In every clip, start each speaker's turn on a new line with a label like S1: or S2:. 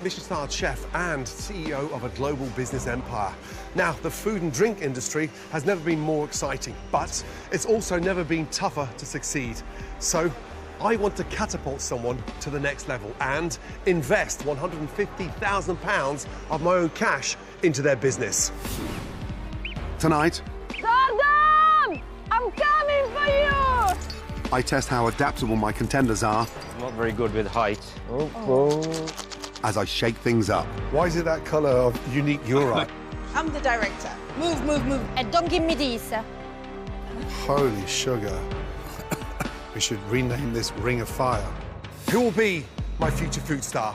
S1: Michelin-starred chef and CEO of a global business empire. Now, the food and drink industry has never been more exciting, but it's also never been tougher to succeed. So, I want to catapult someone to the next level and invest £150,000 of my own cash into their business. Tonight,
S2: Gordon! I'm coming for you!
S1: I test how adaptable my contenders are
S3: Not very good with height.
S1: as I shake things up. Why is it that colour of unique urite?
S4: I'm the director. Move, move, move.
S2: And don't give me this.
S1: Holy sugar. We should rename this Ring of Fire. Who will be my future food star?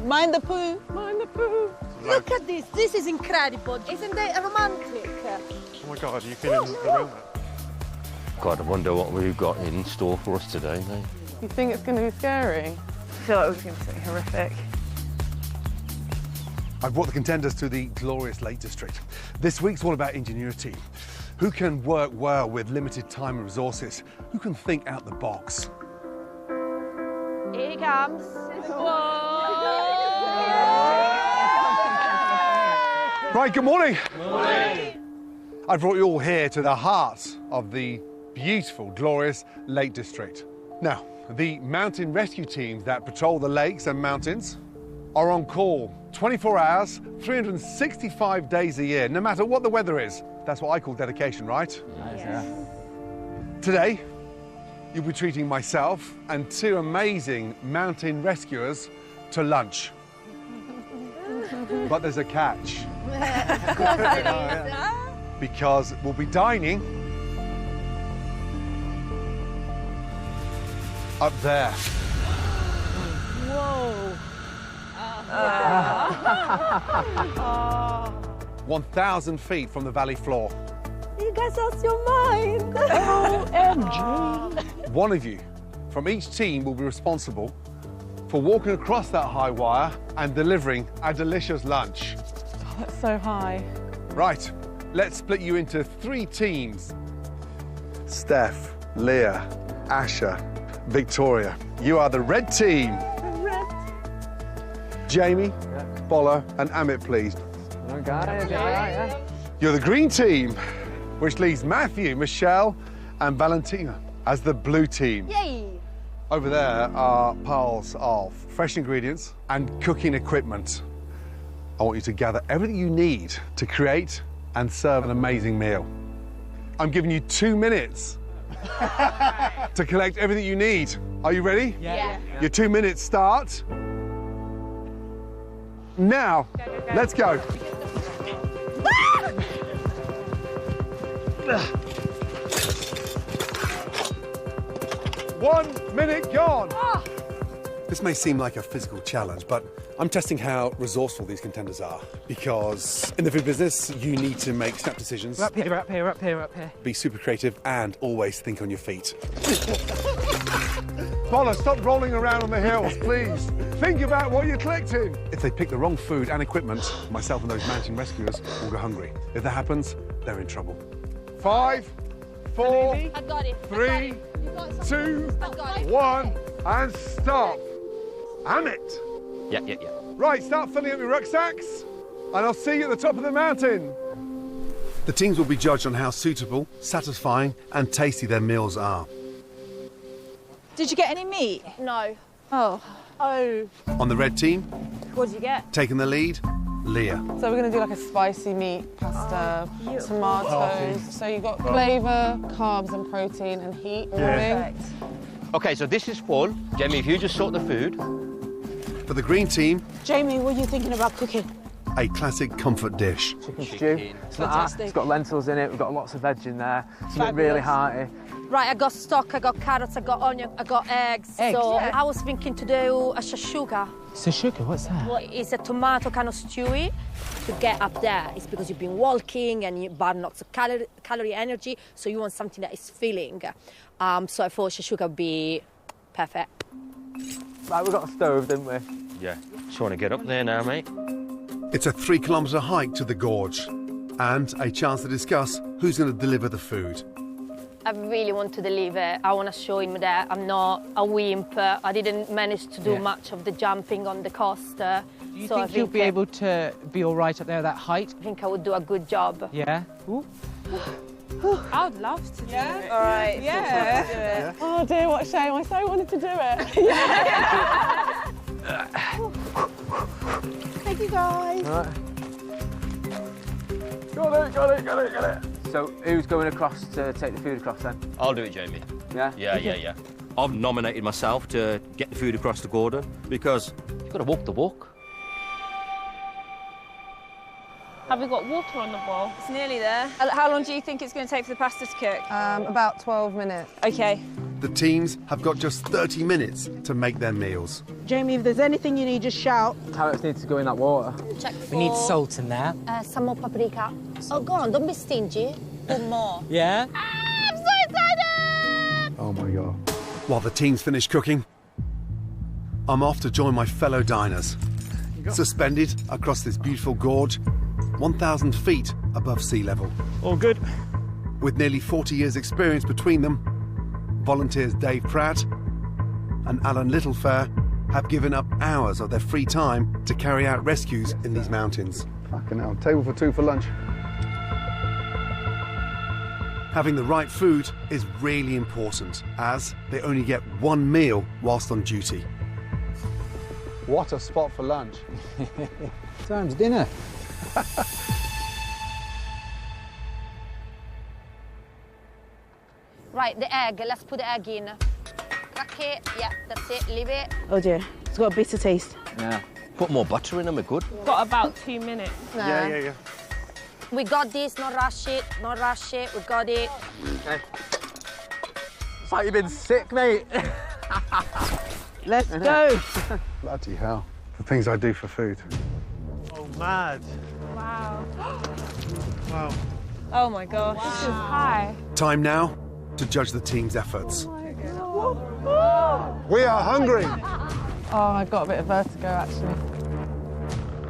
S4: Mind the poo.
S2: Mind the poo. Look at this. This is incredible. Isn't it romantic?
S1: Oh my God, you feeling the aroma?
S3: God, I wonder what we've got in store for us today, mate.
S5: You think it's going to be scary? I feel like it's going to be something horrific.
S1: I've brought the contenders to the glorious Lake District. This week's all about ingenuity. Who can work well with limited time and resources? Who can think out the box?
S2: Here he comes.
S1: Right, good morning. Good morning. I brought you all here to the heart of the beautiful, glorious Lake District. Now, the mountain rescue teams that patrol the lakes and mountains are on call 24 hours, 365 days a year, no matter what the weather is. That's what I call dedication, right?
S5: Yes.
S1: Today, you'll be treating myself and two amazing mountain rescuers to lunch. But there's a catch. Because we'll be dining up there.
S2: Whoa.
S1: 1,000 feet from the valley floor.
S2: You guys lost your mind. OMG.
S1: One of you from each team will be responsible for walking across that high wire and delivering a delicious lunch.
S5: Oh, that's so high.
S1: Right, let's split you into 3 teams. Steph, Leah, Asher, Victoria. You are the red team.
S2: Red.
S1: Jamie, Bolo, and Amit, please.
S5: Okay.
S1: You're the green team, which leaves Matthew, Michelle, and Valentina as the blue team.
S2: Yay.
S1: Over there are piles of fresh ingredients and cooking equipment. I want you to gather everything you need to create and serve an amazing meal. I'm giving you 2 minutes to collect everything you need. Are you ready?
S2: Yeah.
S1: Your 2 minutes start now. Let's go. 1 minute gone. This may seem like a physical challenge, but I'm testing how resourceful these contenders are. Because in the food business, you need to make snap decisions,
S5: We're up here, we're up here, we're up here, we're up here.
S1: be super creative, and always think on your feet. Bola, stop rolling around on the hills, please. Think about what you're collecting. If they pick the wrong food and equipment, myself and those mountain rescuers will go hungry. If that happens, they're in trouble. 5, 4,
S2: I got it.
S1: 3, 2, 1, and stop. Amit.
S3: Yeah.
S1: Right, start filling up your rucksacks, and I'll see you at the top of the mountain. The teams will be judged on how suitable, satisfying, and tasty their meals are.
S4: Did you get any meat?
S2: No.
S4: Oh.
S2: Oh.
S1: On the red team,
S2: What did you get?
S1: taking the lead, Leah.
S5: So we're going to do like a spicy meat, pasta, tomatoes. So you've got flavour, carbs and protein and heat.
S2: Perfect.
S3: Okay, so this is full. Jamie, if you just sort the food.
S1: For the green team,
S4: Jamie, what are you thinking about cooking?
S1: a classic comfort dish.
S6: Chicken stew.
S4: Fantastic.
S6: It's got lentils in it, we've got lots of veg in there. Something really hearty.
S2: Right, I got stock, I got carrots, I got onion, I got eggs. So I was thinking to do a shashuka.
S6: Sashuka, what's that?
S2: Well, it's a tomato kind of stewy. To get up there, it's because you've been walking and you burn lots of calorie energy, so you want something that is filling. So I thought shashuka would be perfect.
S6: Right, we got a stove, didn't we?
S3: Yeah. Just want to get up there now, mate.
S1: It's a 3-kilometre hike to the gorge and a chance to discuss who's going to deliver the food.
S2: I really want to deliver. I want to show him that I'm not a wimp. I didn't manage to do much of the jumping on the coast.
S7: Do you think you'll be able to be all right up there at that height?
S2: I think I would do a good job.
S7: Yeah? Ooh.
S5: I would love to do it.
S4: All right.
S5: Yeah. Oh dear, what a shame. I so wanted to do it.
S4: Thank you, guys.
S6: All right. Got it. So who's going across to take the food across then?
S3: I'll do it, Jamie.
S6: Yeah?
S3: Yeah. I've nominated myself to get the food across to Gordon because you've got to walk the walk.
S5: Have we got water on the bowl?
S4: It's nearly there. How long do you think it's going to take for the pasta to cook?
S5: About 12 minutes.
S4: OK.
S1: The teams have got just 30 minutes to make their meals.
S8: Jamie, if there's anything you need, just shout.
S6: Carrots need to go in that water.
S2: Check
S7: We need salt in there.
S2: some more paprika. Oh, go on, don't be stingy.
S4: Or more.
S7: Yeah?
S2: I'm so excited!
S1: Oh my God. While the teams finish cooking, I'm off to join my fellow diners. Suspended across this beautiful gorge, 1,000 feet above sea level.
S9: All good.
S1: With nearly 40 years' experience between them, volunteers Dave Pratt and Alan Littlefair have given up hours of their free time to carry out rescues in these mountains.
S9: Fucking hell. Table for 2 for lunch.
S1: Having the right food is really important, as they only get one meal whilst on duty.
S9: What a spot for lunch.
S7: Time's dinner.
S2: Right, the egg. Let's put the egg in. Crack it. Yeah, that's it. Leave it.
S8: Oh dear, it's got a bitter taste.
S6: Yeah.
S3: Put more butter in them, we're good.
S5: Got about 2 minutes.
S1: Yeah.
S2: We got this. Not rush it. Not rush it. We got it.
S6: Okay. It's like you've been sick, mate.
S8: Let's go.
S9: Bloody hell. The things I do for food.
S1: Oh, mad.
S5: Wow.
S1: Wow.
S4: Oh, my gosh.
S5: This is high.
S1: Time now to judge the team's efforts.
S9: We are hungry.
S5: Oh, I got a bit of vertigo, actually.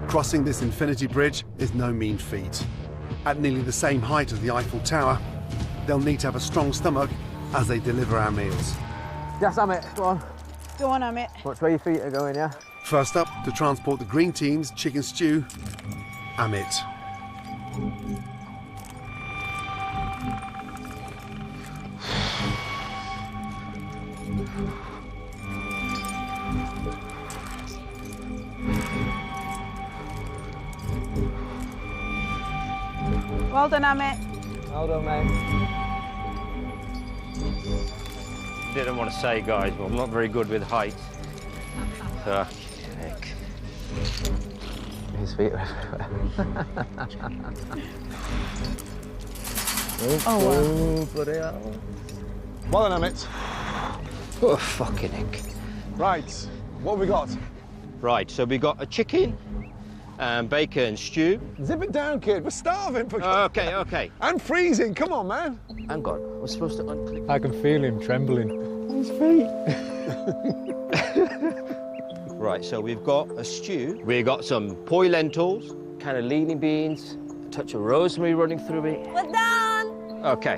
S1: Crossing this infinity bridge is no mean feat. At nearly the same height as the Eiffel Tower, they'll need to have a strong stomach as they deliver our meals.
S6: Yes, Amit, go on.
S8: Go on, Amit.
S6: Watch where your feet are going, yeah?
S1: First up, to transport the green team's chicken stew, Amit.
S4: Well done, Amit.
S6: Well done, mate.
S3: Didn't want to say, guys, but I'm not very good with height.
S6: His feet are
S3: Oh, bloody hell.
S9: Well done, Amit.
S3: Oh, fucking heck.
S9: Right, what have we got?
S3: Right, so we got a chicken, bacon stew.
S9: Zip it down, kid. We're starving. For
S3: Okay.
S9: And freezing. Come on, man.
S3: Hang on, we're supposed to unclick.
S7: I can feel him trembling.
S9: His feet.
S3: Right, so we've got a stew. We've got some poi lentils, cannellini beans, a touch of rosemary running through it.
S2: We're done.
S3: Okay.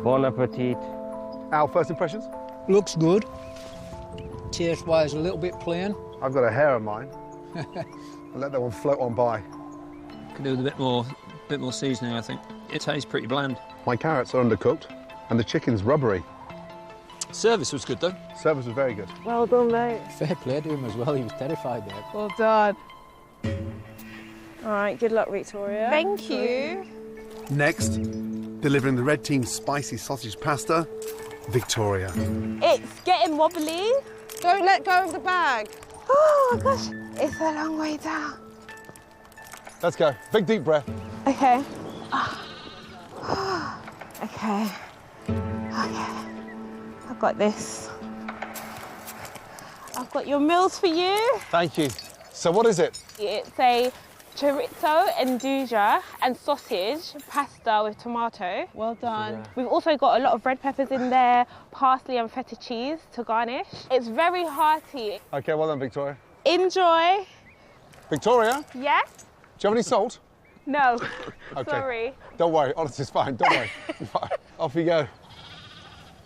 S3: Bon appetit.
S9: Al, first impressions?
S7: Looks good. Taste-wise, a little bit plain.
S9: I've got a hair on mine. I'll let that one float on by.
S10: Could do with a bit more seasoning, I think. It tastes pretty bland.
S9: My carrots are undercooked, and the chicken's rubbery.
S10: Service was good, though.
S9: Service was very good.
S5: Well done, mate.
S7: Fair play to him as well, he was terrified there.
S5: Well done.
S4: All right, good luck, Victoria.
S5: Thank you.
S1: Next, delivering the red team's spicy sausage pasta, Victoria.
S5: It's getting wobbly. Don't let go of the bag. Oh, my gosh. It's a long way down.
S9: Let's go. Big deep breath.
S5: Okay. Okay. I've got this. I've got your meals for you.
S9: Thank you. So what is it?
S5: It's a chorizo and nduja and sausage pasta with tomato.
S4: Well done.
S5: We've also got a lot of red peppers in there, parsley and feta cheese to garnish. It's very hearty.
S9: Okay, well done, Victoria.
S5: Enjoy.
S9: Victoria,
S5: Yes?
S9: you have any salt?
S4: No,
S9: Okay.
S4: sorry.
S9: Don't worry, honestly, it's fine, don't worry. Right, off you go.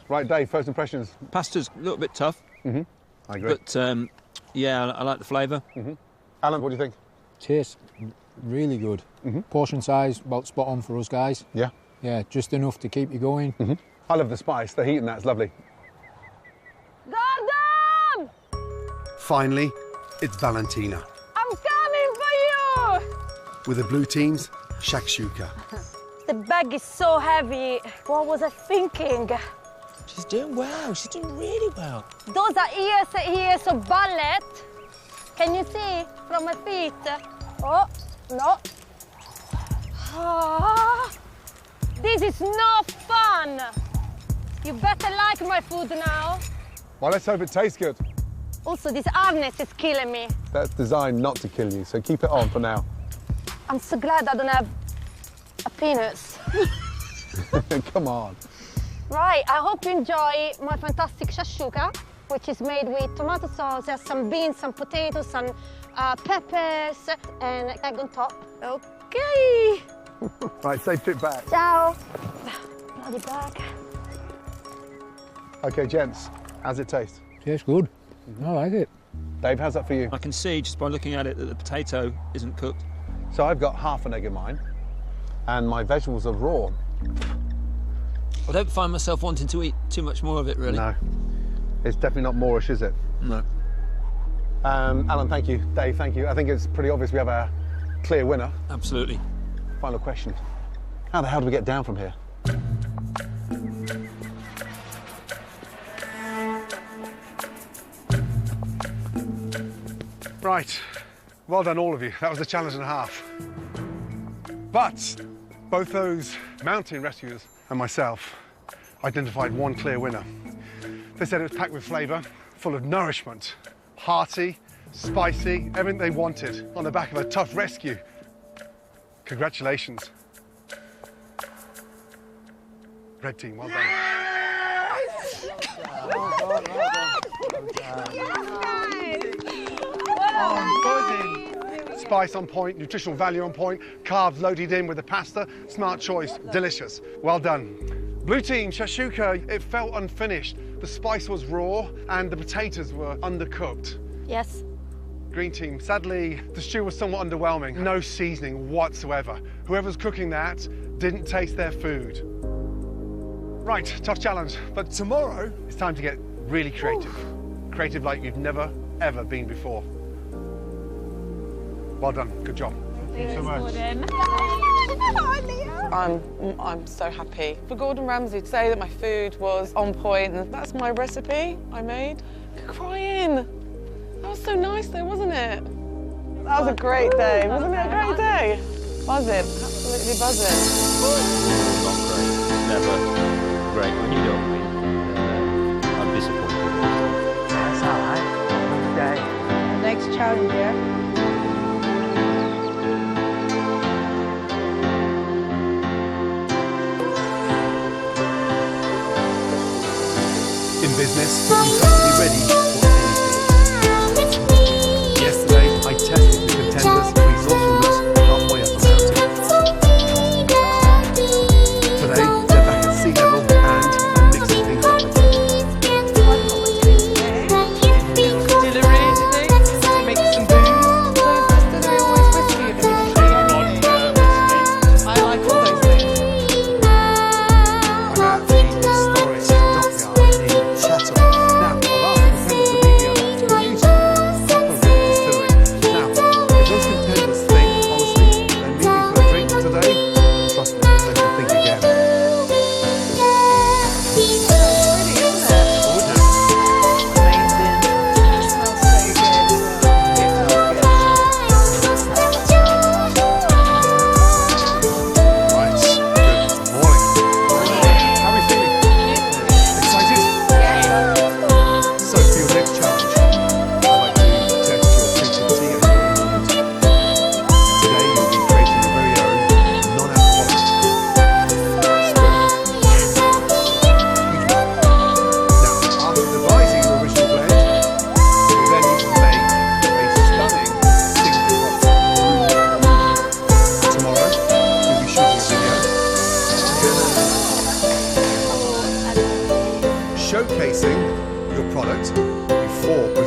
S9: Right, Dave, first impressions.
S10: Pasta's a little bit tough,
S9: I agree.
S10: but yeah, I like the flavour.
S9: Alan, what do you think?
S7: Tastes really good. Portion size about spot on for us guys.
S9: Yeah.
S7: Yeah, just enough to keep you going.
S9: I love the spice, the heat in that's lovely.
S4: Gordon!
S1: Finally, it's Valentina.
S4: I'm coming for you!
S1: With the blue team's shakshuka.
S2: The bag is so heavy. What was I thinking?
S3: She's doing well. She's doing really well.
S2: Those are years of ballet. Can you see from my feet? Oh, no. Ah, this is no fun. You better like my food now.
S9: Well, let's hope it tastes good.
S2: Also, this harness is killing me.
S9: That's designed not to kill you, so keep it on for now.
S2: I'm so glad I don't have a penis.
S9: Come on.
S2: Right, I hope you enjoy my fantastic shashuka, which is made with tomato sauce, some beans, some potatoes, some peppers, and egg on top. Okay.
S9: Right, safe trip back.
S2: Ciao. Bloody bag.
S9: Okay, gents, how's it taste?
S7: Tastes good. I like it.
S9: Dave, how's that for you?
S10: I can see just by looking at it that the potato isn't cooked.
S9: So I've got half an egg in mine, and my vegetables are raw.
S10: I don't find myself wanting to eat too much more of it, really.
S9: No, it's definitely not Moorish, is it?
S10: No.
S9: Alan, thank you. Dave, thank you. I think it's pretty obvious we have a clear winner.
S10: Absolutely.
S9: Final question. How the hell do we get down from here? Right. Well done, all of you. That was a challenge and a half. But both those mountain rescuers and myself identified one clear winner. They said it was packed with flavour, full of nourishment, hearty, spicy, everything they wanted on the back of a tough rescue. Congratulations. Red team, well done. Spice on point, nutritional value on point, carbs loaded in with the pasta. Smart choice, delicious. Well done. Blue team, shashuka, it felt unfinished. The spice was raw and the potatoes were undercooked.
S2: Yes.
S1: Green team, sadly, the stew was somewhat underwhelming. No seasoning whatsoever. Whoever's cooking that didn't taste their food. Right, tough challenge. But tomorrow, it's time to get really creative. Creative like you've never, ever been before. Well done, good job. Thank you so much.
S5: I'm so happy. For Gordon Ramsay to say that my food was on point, and that's my recipe I made. Crying. That was so nice though, wasn't it? That was a great day. Wasn't it a great day? Buzzing, absolutely buzzing.
S3: Not great. Never great when you don't win. I'm disappointed.
S6: That's all right. Another day.
S8: Next challenge, yeah?
S1: In business, you have to be ready for anything. Yesterday, I tested the contenders' resourcefulness halfway up the mountain. Today, they're back at sea level and I'm mixing things up again.
S6: Distillery today to make some booze.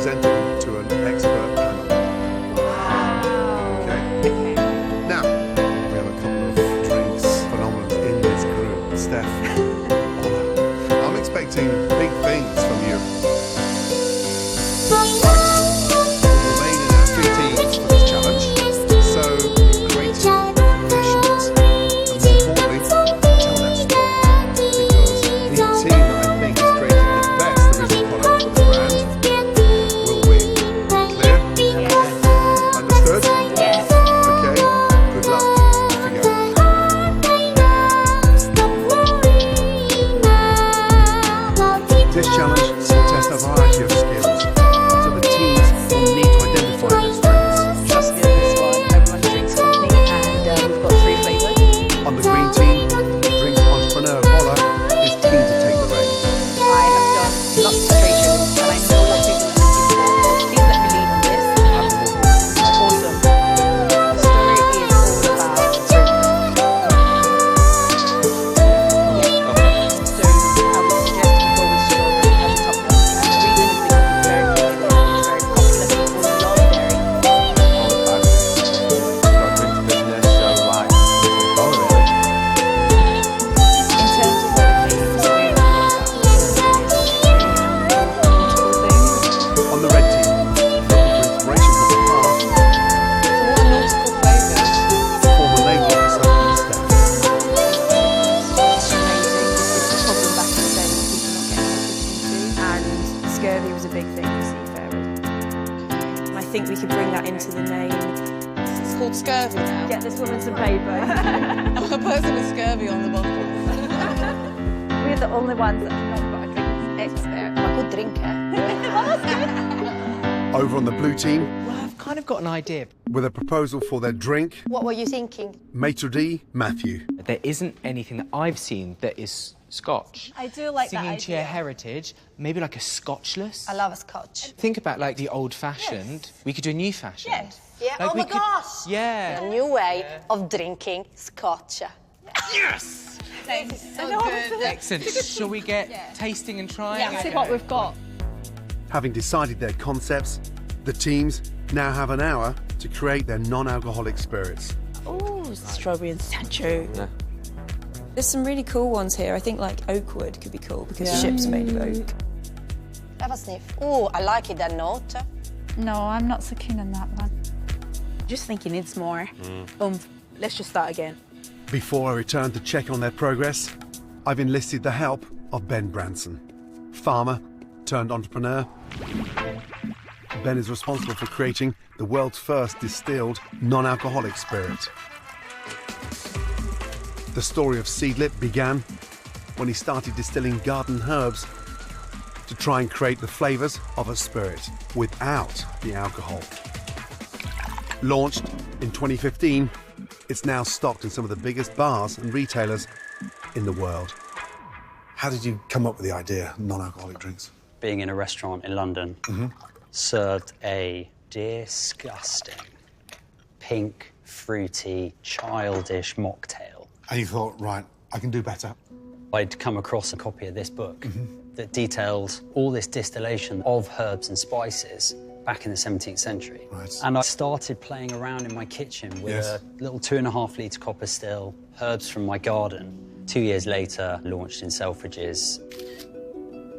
S1: presented them to an expert panel. Okay. Now, we have a couple of drinks phenomenons in this group. Steph, Ola, I'm expecting big things from you. We'll remain in our 3 teams for this challenge. So, creative, passionate, and more importantly, tell that story. Because the team that I think is creating the best original product for the brand will win. Clear? Understood?
S2: Yes.
S1: Okay, good luck. Off you go. This challenge will test a variety of skills, so the teams will need to identify their strengths.
S8: Trust me on this one. Everyone drinks company, and we've got 3 flavours.
S1: On the green team, drinks entrepreneur Ola is keen to take the reins.
S8: I have done lots of trade shows, and I know what people are looking for. So please let me lead on this. Awesome. The story is all about drink. So I would suggest you go with strawberry as top note. And the reason is because it's very popular. It's very popular. People love dairy. In terms of what it means,
S1: On the red team, looking for inspiration from the past,
S5: What nautical flavours?
S1: former naval officer and staff.
S8: it's amazing. It's a problem back in the day when people not getting what and scurvy was a big thing for seafarers. And I think we could bring that into the name.
S5: It's called scurvy now.
S8: Get this woman some paper.
S5: I'm a person with scurvy on the bottle.
S4: We're the only ones that have not got a drinks expert.
S2: I'm a good drinker.
S1: Over on the blue team,
S11: Well, I've kind of got an idea.
S1: with a proposal for their drink,
S2: What were you thinking?
S1: maitre d' Matthew.
S11: There isn't anything that I've seen that is Scotch.
S4: I do like that
S11: Singing to your
S4: idea.
S11: heritage, maybe like a Scotchless.
S2: I love a scotch.
S11: Think about like the old-fashioned. We could do a new-fashioned.
S2: Yes. Yeah,
S11: Like
S2: oh
S11: we
S2: my
S11: could-
S2: gosh!
S11: Yeah.
S2: A new way of drinking scotch.
S11: Excellent. Shall we get tasting and trying?
S4: Yeah, see what we've got.
S1: Having decided their concepts, the teams now have an hour to create their non-alcoholic spirits.
S8: Oh, strawberry and sancho.
S12: There's some really cool ones here. I think like Oakwood could be cool because the ship's made of oak.
S2: Have a sniff. Oh, I like it, that note.
S4: No, I'm not so keen on that one.
S8: Just think he needs more. Let's just start again.
S1: Before I return to check on their progress, I've enlisted the help of Ben Branson, farmer turned entrepreneur. Ben is responsible for creating the world's first distilled non-alcoholic spirit. The story of Seedlip began when he started distilling garden herbs to try and create the flavours of a spirit without the alcohol. Launched in 2015, it's now stocked in some of the biggest bars and retailers in the world. How did you come up with the idea of non-alcoholic drinks?
S13: Being in a restaurant in London, served a disgusting, pink, fruity, childish mocktail.
S1: And you thought, right, I can do better.
S13: I'd come across a copy of this book that detailed all this distillation of herbs and spices back in the 17th century.
S1: Right.
S13: And I started playing around in my kitchen with a little 2.5 litre copper still, herbs from my garden. 2 years later, launched in Selfridges.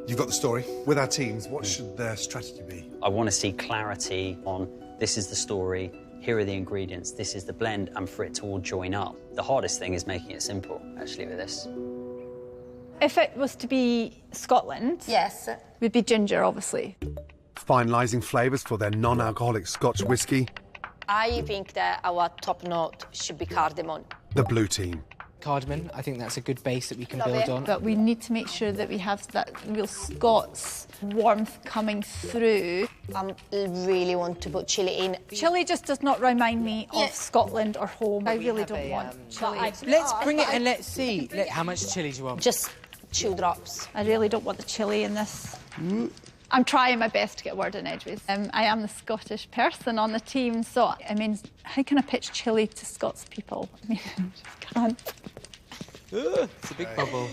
S1: You've got the story. With our teams, what should their strategy be?
S13: I want to see clarity on this is the story, here are the ingredients, this is the blend, and for it to all join up. The hardest thing is making it simple, actually, with this.
S4: If it was to be Scotland,
S2: Yes.
S4: we'd be ginger, obviously.
S1: Finalising flavours for their non-alcoholic Scotch whisky,
S2: I think that our top note should be cardamom.
S1: the blue team.
S11: Cardamom, I think that's a good base that we can
S2: Love
S11: build
S2: it.
S11: on.
S4: But we need to make sure that we have that real Scots warmth coming through.
S2: I really want to put chili in.
S4: Chili just does not remind me of Scotland or home. I really don't want chili.
S11: Let's bring it and let's see. How much chilli do you want?
S2: Just 2 drops.
S4: I really don't want the chili in this. I'm trying my best to get a word in edgeways. I am the Scottish person on the team, so, I mean, how can I pitch chili to Scots people? I mean, I just can't.
S11: It's a big bubble.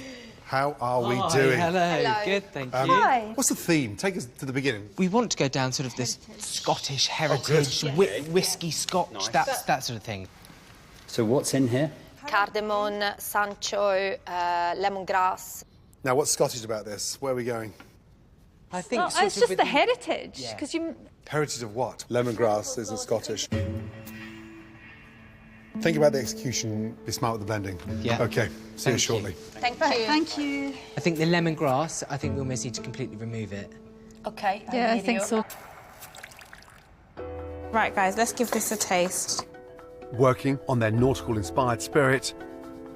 S1: How are we doing?
S11: Hello. Good, thank you.
S2: Hi.
S1: What's the theme? Take us to the beginning.
S11: We want to go down sort of this Scottish heritage, whiskey Scotch, that sort of thing.
S13: So what's in here?
S2: Cardamom, sansho, lemongrass.
S1: Now, what's Scottish about this? Where are we going?
S11: I think
S4: It's just the heritage, because you...
S1: Heritage of what? Lemongrass isn't Scottish. Think about the execution, be smart with the blending.
S11: Yeah.
S1: OK, see you shortly.
S2: Thank you.
S4: Thank you.
S11: I think the lemongrass, I think we almost need to completely remove it.
S2: OK.
S4: Yeah, I think so.
S8: Right, guys, let's give this a taste.
S1: Working on their nautical-inspired spirit,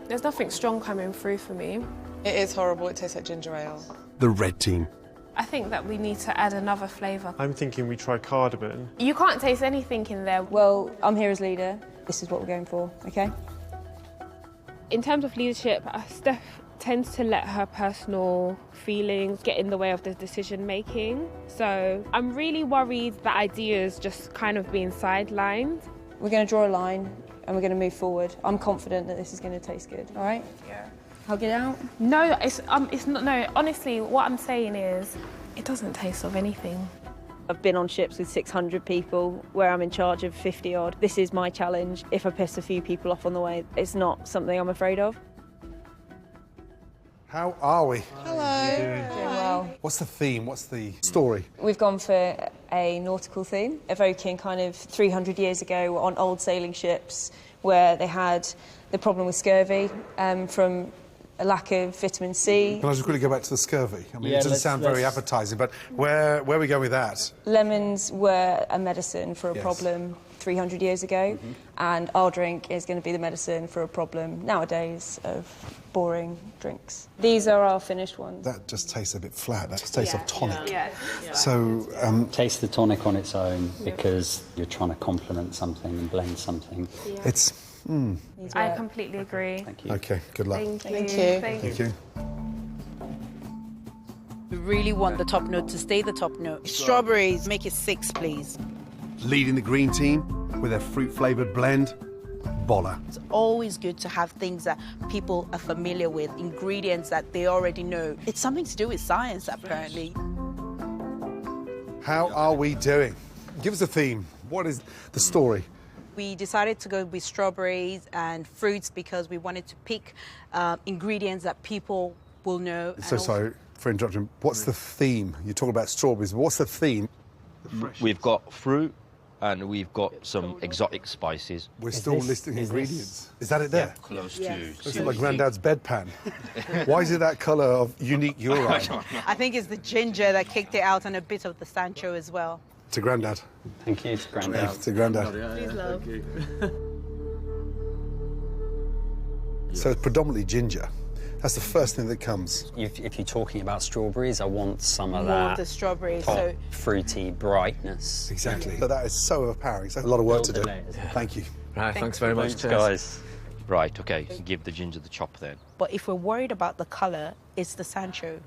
S14: There's nothing strong coming through for me.
S5: It is horrible. It tastes like ginger ale.
S1: the red team.
S14: I think that we need to add another flavour.
S15: I'm thinking we try cardamom.
S14: You can't taste anything in there.
S12: Well, I'm here as leader. This is what we're going for, OK?
S14: In terms of leadership, Steph tends to let her personal feelings get in the way of the decision making. So I'm really worried that ideas just kind of being sidelined.
S12: We're going to draw a line and we're going to move forward. I'm confident that this is going to taste good, all right?
S14: Yeah.
S12: Hug it out?
S14: No, it's not. No, honestly, what I'm saying is, it doesn't taste of anything.
S16: I've been on ships with 600 people where I'm in charge of 50 odd. This is my challenge. If I piss a few people off on the way, it's not something I'm afraid of.
S1: How are we?
S12: Hello. Doing well.
S1: What's the theme? What's the story?
S12: We've gone for a nautical theme, evoking kind of 300 years ago on old sailing ships where they had the problem with scurvy from a lack of vitamin C.
S1: Can I just quickly go back to the scurvy? I mean,
S12: Yeah,
S1: it doesn't sound very
S12: let's-
S1: appetising, but where we go with that?
S12: Lemons were a medicine for a
S1: Yes.
S12: problem 300 years ago, and our drink is going to be the medicine for a problem nowadays of boring drinks. These are our finished ones.
S1: That just tastes a bit flat. That just tastes of tonic.
S13: Yeah.
S1: So,
S13: Taste the tonic on its own because you're trying to complement something and blend something.
S1: it's...
S14: I completely agree.
S13: Thank you.
S1: OK, good luck.
S14: Thank you.
S1: Thank you.
S8: We really want the top note to stay the top note. Strawberries, make it 6, please.
S1: Leading the green team with their fruit-flavoured blend, Bolla.
S8: It's always good to have things that people are familiar with, ingredients that they already know. It's something to do with science, apparently.
S1: How are we doing? Give us a theme. What is the story?
S8: We decided to go with strawberries and fruits because we wanted to pick ingredients that people will know.
S1: So sorry for interrupting. What's the theme? You talk about strawberries, but what's the theme?
S3: We've got fruit and we've got some exotic spices.
S1: We're still listing ingredients. Is that it there?
S3: Yeah, close
S8: Yes.
S3: to.
S1: Looks like my granddad's bedpan. Why is it that colour of unique urine?
S8: I think it's the ginger that kicked it out and a bit of the Sancho as well.
S1: To Grandad.
S13: Thank you to Grandad.
S1: To Grandad.
S8: Please, love.
S1: So it's predominantly ginger. That's the first thing that comes.
S13: If you're talking about strawberries, I want some of
S8: More
S13: that
S8: of the strawberries.
S13: top
S8: So
S13: fruity brightness.
S1: Exactly. So that is so overpowering. So a lot of work to do. Thank you.
S11: Right, thanks very much,
S13: Thanks, guys.
S3: Right, OK, give the ginger the chop then.
S8: But if we're worried about the colour, it's the Sancho.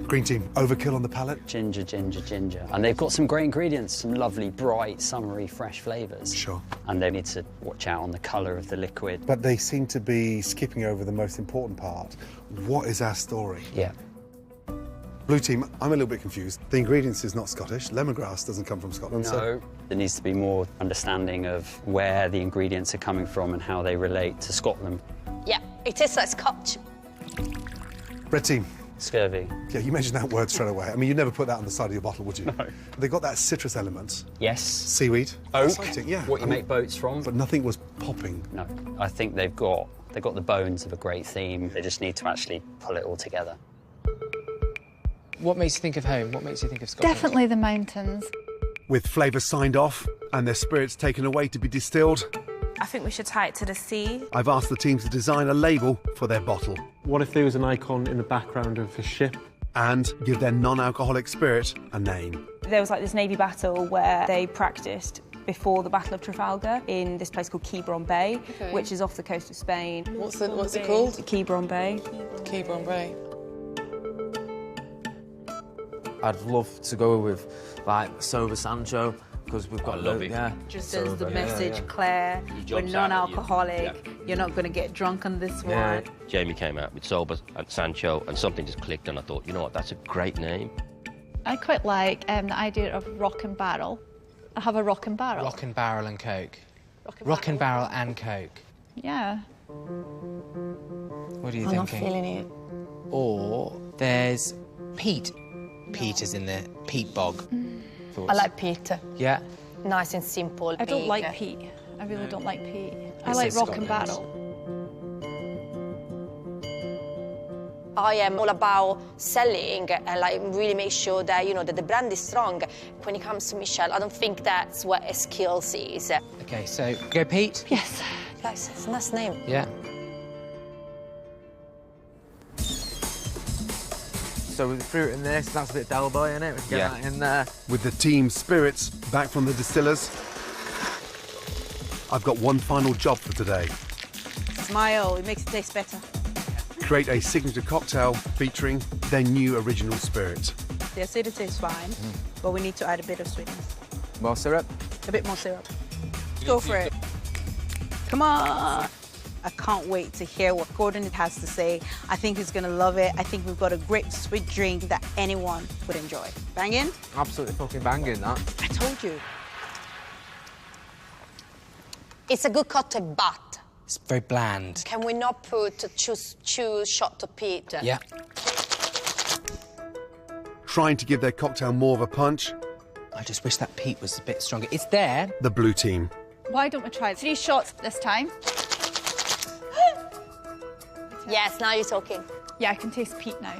S1: Green team, overkill on the palate?
S13: Ginger, ginger, ginger. And they've got some great ingredients, some lovely, bright, summery, fresh flavours.
S1: Sure.
S13: And they need to watch out on the colour of the liquid.
S1: But they seem to be skipping over the most important part. What is our story?
S13: Yeah.
S1: Blue team, I'm a little bit confused. The ingredients is not Scottish. Lemongrass doesn't come from Scotland.
S13: No, there needs to be more understanding of where the ingredients are coming from and how they relate to Scotland.
S2: Yeah, it tastes like Scotch.
S1: Red team.
S13: Scurvy.
S1: Yeah, you mentioned that word straight away. I mean, you'd never put that on the side of your bottle, would you? No. They got that citrus element.
S13: Yes.
S1: Seaweed.
S13: Oak.
S1: Exciting, yeah.
S13: What you make boats from.
S1: But nothing was popping.
S13: No, I think they've got the bones of a great theme. They just need to actually pull it all together.
S11: What makes you think of home? What makes you think of Scotland?
S4: Definitely the mountains.
S1: With flavour signed off and their spirits taken away to be distilled,
S14: I think we should tie it to the sea.
S1: I've asked the team to design a label for their bottle
S15: What if there was an icon in the background of a ship?
S1: and give their non-alcoholic spirit a name.
S16: There was like this Navy battle where they practiced before the Battle of Trafalgar in this place called Quiberon Bay,
S5: Okay.
S16: which is off the coast of Spain.
S5: What's it called?
S16: Quiberon Bay.
S5: Quiberon Bay.
S17: I'd love to go with like sober Sancho
S11: because we've got
S3: I love it.
S11: Yeah.
S8: Just sends the message, Claire, we're
S3: jumps out at you.
S8: non-alcoholic. You're not going to get drunk on this one.
S3: Jamie came out with Sober and Sancho, and something just clicked, and I thought, you know what, that's a great name.
S4: I quite like the idea of rock and barrel. I have a rock and barrel.
S11: Rock and barrel and Coke. Rock and barrel and Coke.
S4: Yeah.
S11: What are you
S2: I'm not
S11: thinking?
S2: feeling it.
S11: Or there's peat. Peat is in the peat bog.
S2: I like peat.
S11: Yeah.
S2: Nice and simple.
S4: I don't
S2: big.
S4: like peat. I really don't like peat. I
S11: This
S4: like
S11: is
S4: rock and
S11: Scotland.
S4: barrel.
S2: I am all about selling and like really make sure that, you know, that the brand is strong. When it comes to Michelle, I don't think that's what a skills is.
S11: Okay, so go Pete.
S4: Yes.
S2: Guys, it's a nice name.
S11: Yeah.
S6: So with the fruit in this, that's a bit Del Boy, isn't it? We can get that in there.
S1: With the team's spirits back from the distillers, I've got one final job for today.
S8: Smile, it makes it taste better.
S1: Create a signature cocktail featuring their new original spirit.
S8: The acidity is fine, but we need to add a bit of sweetness.
S6: More syrup?
S8: A bit more syrup. Go for it. Come on. I can't wait to hear what Gordon has to say. I think he's going to love it. I think we've got a great sweet drink that anyone would enjoy. Banging?
S6: Absolutely fucking banging, that.
S8: I told you.
S2: It's a good cocktail, but
S11: It's very bland.
S2: can we not put two shot of peat?
S11: Yeah.
S1: Trying to give their cocktail more of a punch,
S11: I just wish that peat was a bit stronger. It's there.
S1: the blue team.
S4: Why don't we try 3 shots this time?
S2: Yes, now you're talking.
S4: Yeah, I can taste peat now.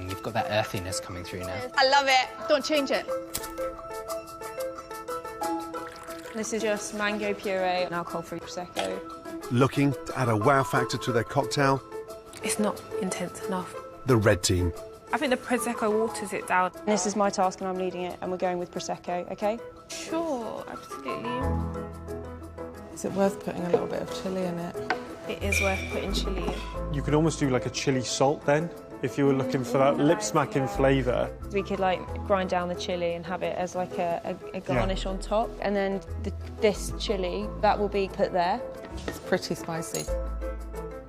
S11: You've got that earthiness coming through now.
S2: I love it.
S4: Don't change it.
S12: This is just mango puree and alcohol-free Prosecco.
S1: Looking to add a wow factor to their cocktail,
S14: It's not intense enough.
S1: the red team.
S14: I think the Prosecco waters it down.
S12: This is my task and I'm leading it, and we're going with Prosecco, OK?
S14: Sure, absolutely.
S5: Is it worth putting a little bit of chilli in it?
S14: It is worth putting chilli in.
S15: You could almost do like a chili salt then, if you were looking for that lip-smacking flavour.
S12: We could like grind down the chilli and have it as like a garnish on top, and then this chilli, that will be put there.
S5: It's pretty spicy.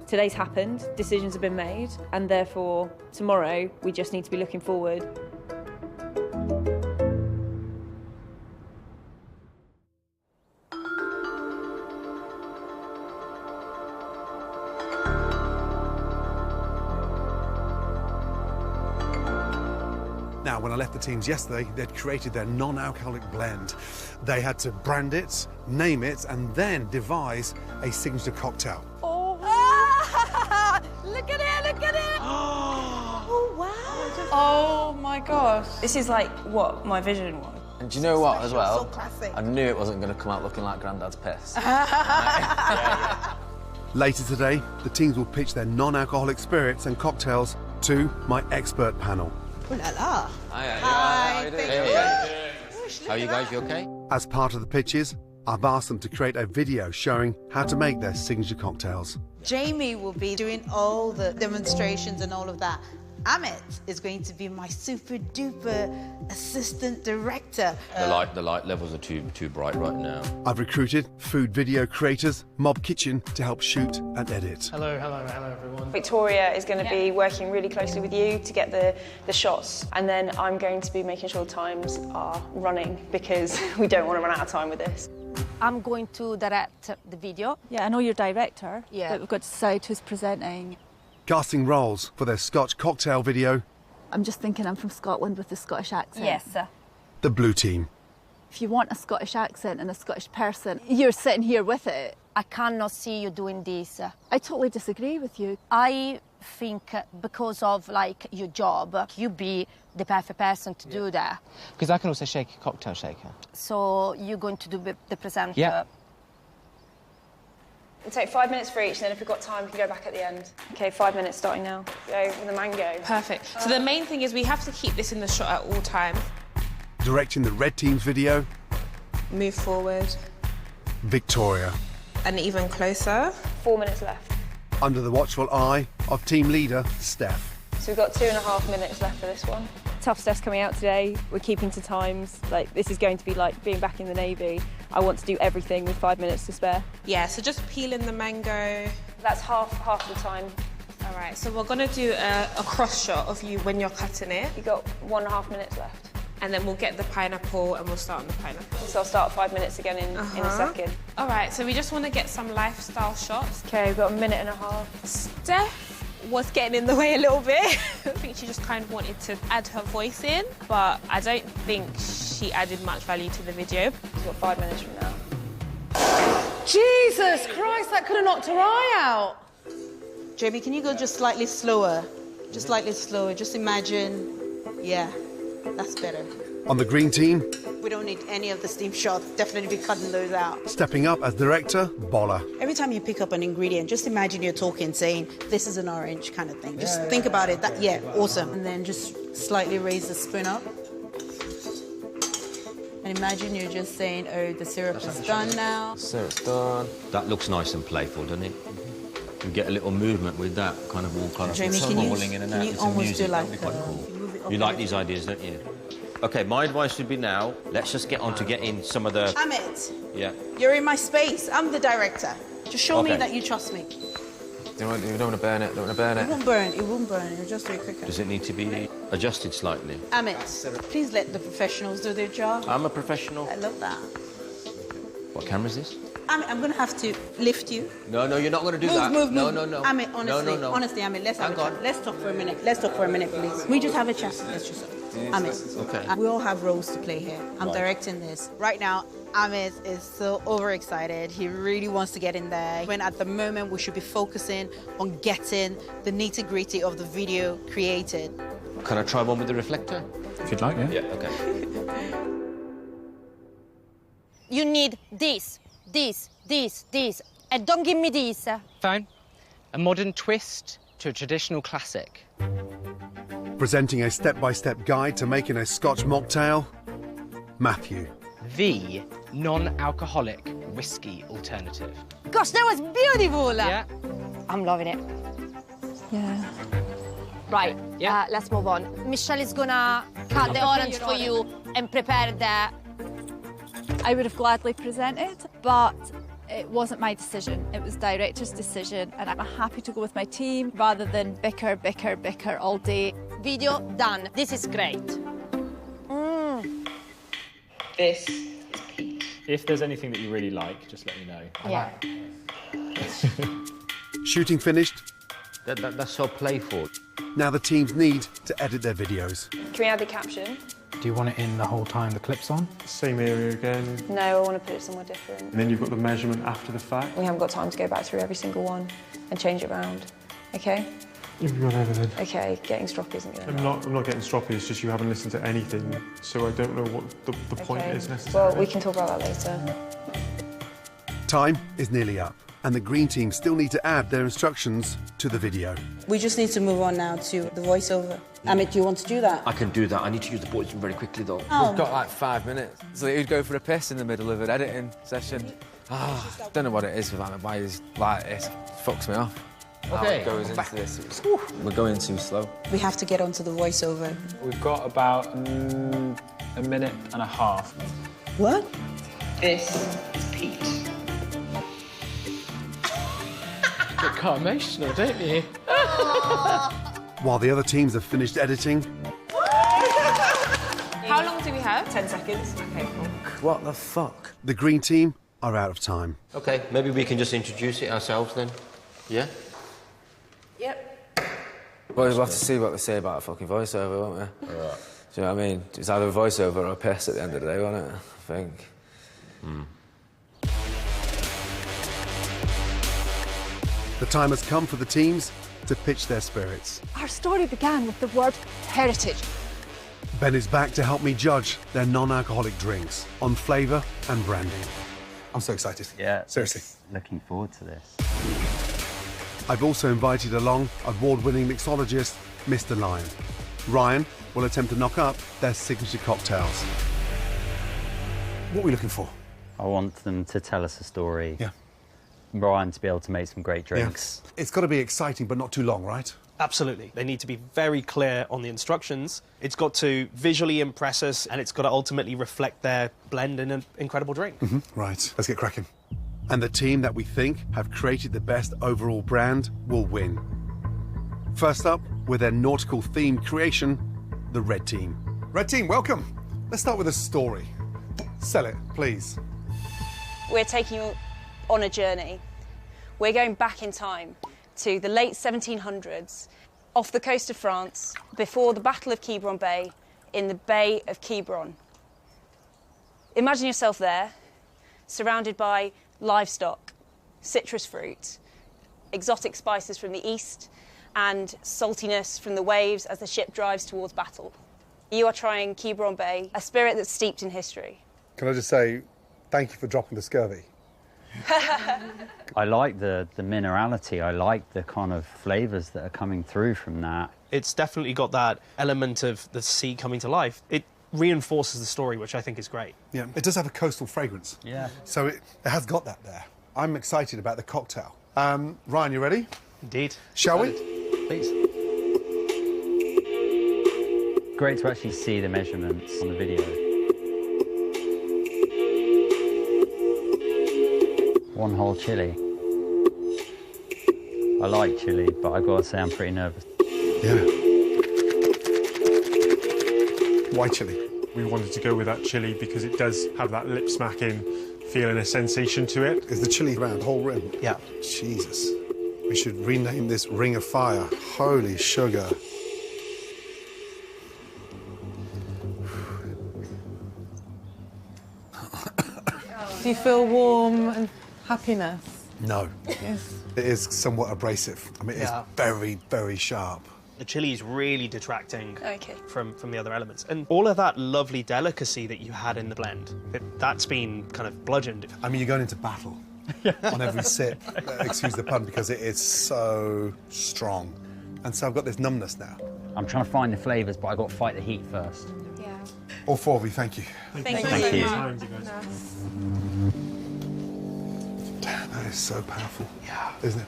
S12: Today's happened, decisions have been made, and therefore tomorrow we just need to be looking forward.
S1: Now, when I left the teams yesterday, they'd created their non-alcoholic blend. They had to brand it, name it, and then devise a signature cocktail.
S2: Oh, look at it, look at it. Oh, wow.
S5: Oh my gosh.
S12: This is like what my vision was.
S6: And do you know what, as well?
S5: So classic.
S6: I knew it wasn't going to come out looking like Grandad's piss.
S1: Later today, the teams will pitch their non-alcoholic spirits and cocktails to my expert panel.
S5: Ooh la la.
S6: Hi,
S3: How are you guys, you okay?
S1: As part of the pitches, I've asked them to create a video showing how to make their signature cocktails.
S5: Jamie will be doing all the demonstrations and all of that. Amit is going to be my super duper assistant director.
S3: The light levels are too bright right now.
S1: I've recruited food video creators, Mob Kitchen, to help shoot and edit.
S17: Hello everyone.
S12: Victoria is going to be working really closely with you to get the shots, and then I'm going to be making sure times are running because we don't want to run out of time with this.
S2: I'm going to direct the video.
S4: Yeah, I know you're director.
S2: Yeah.
S4: But we've got to decide who's presenting.
S1: Casting roles for their Scotch cocktail video,
S4: I'm just thinking I'm from Scotland with a Scottish accent.
S2: Yes.
S1: the blue team.
S4: If you want a Scottish accent and a Scottish person, you're sitting here with it.
S2: I cannot see you doing this.
S4: I totally disagree with you.
S2: I think because of like your job, you be the perfect person to do that.
S11: Because I can also shake a cocktail shaker.
S2: So you're going to do the presenter.
S11: Yeah.
S12: We'll take 5 minutes for each, and then if we've got time, we can go back at the end. OK, 5 minutes starting now. Go with the mango.
S14: Perfect. So the main thing is we have to keep this in the shot at all times.
S1: Directing the red team's video,
S5: Move forward
S1: Victoria.
S5: and even closer.
S12: 4 minutes left.
S1: Under the watchful eye of team leader, Steph.
S12: So we've got 2.5 minutes left for this one. Tough stuff's coming out today. We're keeping to times. Like, this is going to be like being back in the Navy. I want to do everything with 5 minutes to spare.
S17: Yeah, so just peeling the mango.
S12: That's half the time.
S17: All right, so we're gonna do a cross shot of you when you're cutting it.
S12: You've got 1.5 minutes left.
S17: And then we'll get the pineapple and we'll start on the pineapple.
S12: So I'll start 5 minutes again in a second.
S17: All right, so we just want to get some lifestyle shots.
S12: Okay, we've got 1.5 minutes.
S17: Steph was getting in the way a little bit. I think she just kind of wanted to add her voice in, but I don't think she added much value to the video.
S12: We've got 5 minutes from now.
S5: Jesus Christ, that could have knocked her eye out.
S8: Jamie, can you go just slightly slower? Just slightly slower. Just imagine. Yeah, that's better.
S1: On the green team,
S8: We don't need any of the steam shots. Definitely be cutting those out.
S1: stepping up as director, Bola.
S8: Every time you pick up an ingredient, just imagine you're talking, saying, this is an orange kind of thing. Just think about it. Yeah, awesome. And then just slightly raise the spoon up. And imagine you're just saying, oh, the syrup is done now.
S3: Syrup's done. That looks nice and playful, doesn't it? You get a little movement with that, kind of all kind of
S8: Jamie,
S3: rolling in and out.
S8: can you
S3: It's
S8: almost
S3: music.
S8: do like
S3: That'd be quite cool.
S8: move it up
S3: You
S8: a
S3: like
S8: bit?
S3: these ideas, don't you? OK, my advice would be now, let's just get on to getting some of the...
S8: Amit,
S3: Yeah.
S8: you're in my space. I'm the director. Just show me
S3: Okay.
S8: that you trust me.
S6: You don't want to burn it, don't want to burn
S8: It
S6: it.
S8: won't burn. It won't burn. It'll just do it quicker.
S3: Does it need to be adjusted slightly?
S8: Amit, please let the professionals do their job.
S3: I'm a professional.
S8: I love that.
S3: What camera is this?
S8: Amit, I'm going to have to lift you.
S3: No, you're not going to do
S8: Move,
S3: that.
S8: move,
S3: no,
S8: move.
S3: no, no.
S8: Amit, honestly,
S3: No.
S8: honestly, Amit, let's have
S3: Hang
S8: a
S3: on.
S8: chat. Let's talk for a minute. Let's talk for a minute, please. We just have a chat. Let's just... Amit,
S3: Okay.
S8: we all have roles to play here. I'm
S3: Right.
S8: directing this. Right now, Amit is so overexcited. He really wants to get in there. When at the moment, we should be focusing on getting the nitty-gritty of the video created.
S3: Can I try one with the reflector?
S7: If you'd like, yeah.
S3: Yeah, OK.
S2: You need this, and don't give me this.
S11: Fine. A modern twist to a traditional classic.
S1: Presenting a step-by-step guide to making a Scotch mocktail, Matthew.
S11: The non-alcoholic whiskey alternative.
S2: Gosh, that was beautiful.
S11: Yeah.
S2: I'm loving it.
S4: Yeah.
S2: Right,
S11: Yeah.
S2: let's move on. Michelle is gonna cut the orange for you and prepare the...
S4: I would have gladly presented, but it wasn't my decision. It was director's decision, and I'm happy to go with my team rather than bicker all day.
S2: Video done. This is great.
S17: This.
S10: If there's anything that you really like, just let me know.
S2: Yeah.
S1: Shooting finished.
S3: That's so playful.
S1: Now the teams need to edit their videos.
S12: Can we add the caption?
S7: Do you want it in the whole time the clip's on?
S15: Same area again.
S12: No, I want to put it somewhere different.
S15: And then you've got the measurement after the fact.
S12: We haven't got time to go back through every single one and change it around. Okay?
S15: Whatever then.
S12: Okay, getting stroppy isn't going to
S15: I'm not getting stroppy, it's just you haven't listened to anything, so I don't know what the point is necessarily.
S12: Well, we can talk about that later.
S1: Time is nearly up, and the green team still need to add their instructions to the video.
S8: We just need to move on now to the voiceover. Amit, do you want to do that?
S3: I can do that. I need to use the voice very quickly, though.
S8: Oh.
S6: We've got like 5 minutes. So he'd go for a piss in the middle of an editing session. Don't know what it is with Amit, why he's like this. Fucks me off.
S3: Okay.
S6: How it goes into this. We're going too slow.
S8: We have to get onto the voiceover.
S10: We've got about a minute and a half.
S8: What?
S17: This is Pete.
S10: Get quite emotional, don't you?
S1: While the other teams have finished editing,
S17: How long do we have? 10 seconds. Okay, cool.
S6: What the fuck?
S1: the green team are out of time.
S3: OK, maybe we can just introduce it ourselves then. Yeah?
S17: Yep.
S6: Boys, we'll have to see what they say about a fucking voiceover, won't we? Do you know what I mean? It's either a voiceover or a piss at the end of the day, won't it? I think.
S1: The time has come for the teams to pitch their spirits.
S4: Our story began with the word heritage.
S1: Ben is back to help me judge their non-alcoholic drinks on flavour and branding. I'm so excited.
S13: Yeah.
S1: Seriously.
S13: Looking forward to this.
S1: I've also invited along award-winning mixologist, Mr. Lion. Ryan will attempt to knock up their signature cocktails. What are we looking for?
S13: I want them to tell us a story.
S1: Yeah.
S13: Ryan to be able to make some great drinks.
S1: It's got to be exciting, but not too long, right?
S18: Absolutely. They need to be very clear on the instructions. It's got to visually impress us, and it's got to ultimately reflect their blend in an incredible drink.
S9: Right, let's get cracking. And the team that we think have created the best overall brand will win. First up, with their nautical themed creation, the Red Team. Red Team, welcome. Let's start with a story. Sell it, please.
S19: We're taking you on a journey. We're going back in time to the late 1700s, off the coast of France, before the Battle of Quiberon Bay, in the Bay of Quiberon. Imagine yourself there, surrounded by livestock, citrus fruit, exotic spices from the east, and saltiness from the waves as the ship drives towards battle. You are trying Quiberon Bay, a spirit that's steeped in history.
S9: Can I just say, thank you for dropping the scurvy.
S13: I like the minerality. I like the kind of flavours that are coming through from that.
S18: It's definitely got that element of the sea coming to life. It reinforces the story, which I think is great.
S9: Yeah, it does have a coastal fragrance.
S13: Yeah.
S9: So it has got that there. I'm excited about the cocktail. Ryan, you ready?
S18: Indeed.
S9: Shall we?
S18: Please.
S13: Great to actually see the measurements on the video. One whole chili. I like chili, but I've got to say I'm pretty nervous.
S9: Yeah. Why chili?
S15: We wanted to go with that chili because it does have that lip-smacking feel and a sensation to it.
S9: Is the chili round, whole rim?
S18: Yeah.
S9: Jesus. We should rename this Ring of Fire. Holy sugar.
S5: Do you feel warm and happiness?
S9: No.
S5: Yes.
S9: It is somewhat abrasive. I mean, it's very, very sharp.
S18: The chili is really detracting
S19: Okay.
S18: from the other elements. And all of that lovely delicacy that you had in the blend, that's been kind of bludgeoned.
S9: I mean, you're going into battle on every sip, excuse the pun, because it is so strong. And so I've got this numbness now.
S13: I'm trying to find the flavours, but I've got to fight the heat first.
S19: Yeah.
S9: All four of you, thank you.
S19: Thank
S13: you.
S9: Damn, that is so powerful. Yeah. Isn't it?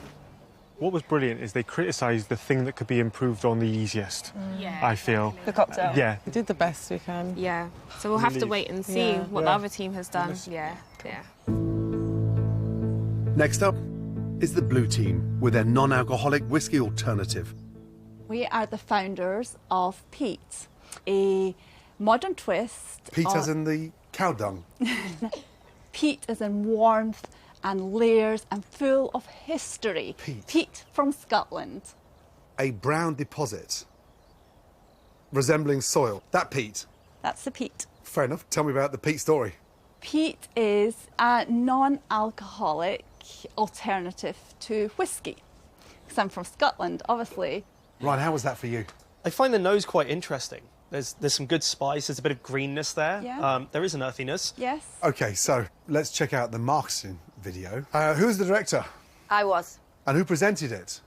S15: What was brilliant is they criticised the thing that could be improved on the easiest, I feel.
S19: The cocktail.
S15: Yeah.
S5: We did the best we can.
S14: Yeah. So we'll have to wait and see what the other team has done.
S5: Yeah.
S14: Yeah.
S9: Next up is the Blue Team with their non-alcoholic whiskey alternative.
S4: We are the founders of Peat, a modern twist.
S9: Peat as in the cow dung.
S4: Peat as in warmth and layers and full of history. Peat from Scotland.
S9: A brown deposit resembling soil. That peat.
S4: That's the peat.
S9: Fair enough. Tell me about the peat story.
S4: Peat is a non-alcoholic alternative to whiskey. Because I'm from Scotland, obviously.
S9: Ryan, how was that for you?
S18: I find the nose quite interesting. There's some good spice, there's a bit of greenness there.
S4: Yeah.
S18: There is an earthiness.
S4: Yes.
S9: OK, so let's check out the marketing video. Who's the director?
S2: I was.
S9: And who presented it?